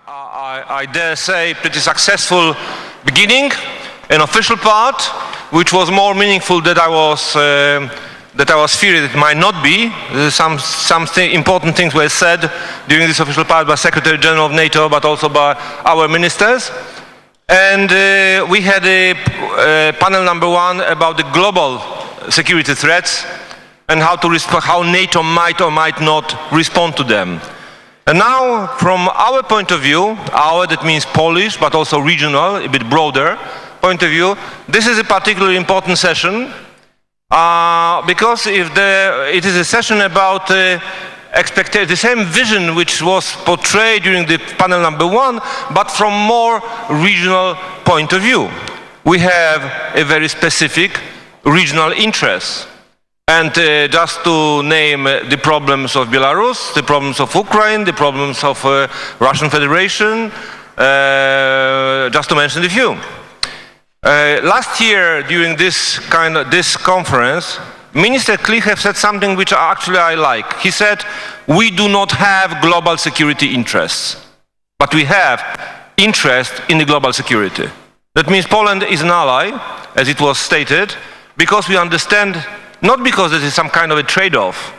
I dare say, pretty successful beginning, an official part, which was more meaningful than I was fearing it might not be. Some important things were said during this official part by Secretary General of NATO, but also by our ministers. And we had a panel number one about the global security threats and how NATO might or might not respond to them. And now, from our point of view, that means Polish, but also regional, a bit broader point of view, this is a particularly important session because it is a session about the same vision which was portrayed during the panel number one, but from more regional point of view. We have a very specific regional interest. And just to name the problems of Belarus, the problems of Ukraine, the problems of Russian Federation, just to mention a few. Last year, during this conference, Minister Klich said something which actually I like. He said, we do not have global security interests, but we have interest in the global security. That means Poland is an ally, as it was stated, because we understand, not because this is some kind of a trade-off,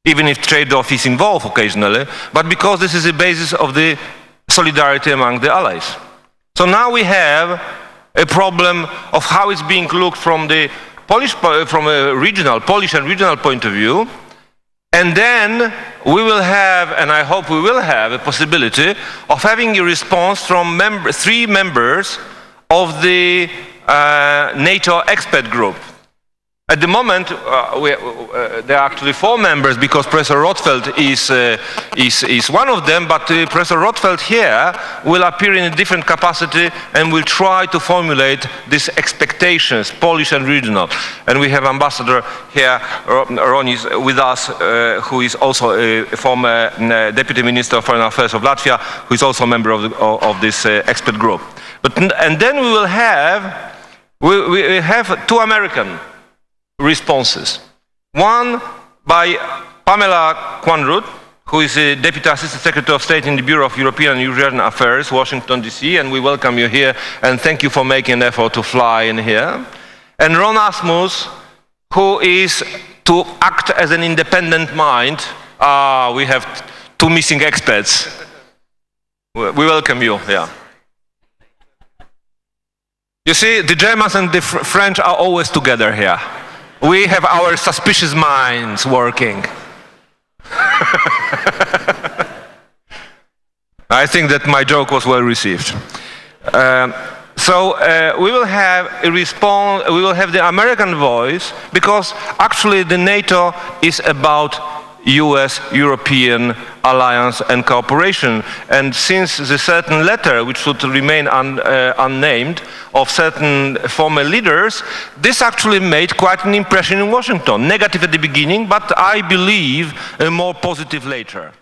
even if trade-off is involved occasionally, but because this is the basis of the solidarity among the allies. So now we have a problem of how it's being looked from the Polish and regional point of view, and then we will have, and I hope we will have, a possibility of having a response from three members of the NATO Expert Group. At the moment, there are actually four members because Professor Rotfeld is one of them, but Professor Rotfeld here will appear in a different capacity and will try to formulate these expectations, Polish and regional. And we have Ambassador here, Ronis, with us, who is also a former Deputy Minister of Foreign Affairs of Latvia, who is also a member of this expert group. And then we will have, we have two American responses. One by Pamela Quanrud, who is a Deputy Assistant Secretary of State in the Bureau of European and Eurasian Affairs, Washington, D.C., and we welcome you here, and thank you for making an effort to fly in here. And Ron Asmus, who is to act as an independent mind. We have two missing experts. We welcome you, yeah. You see, the Germans and the French are always together here. We have our suspicious minds working. I think that my joke was well received. We will have a response, we will have the American voice, because actually the NATO is about US-European alliance and cooperation. And since the certain letter, which should remain unnamed, of certain former leaders, this actually made quite an impression in Washington. Negative at the beginning, but I believe more positive later.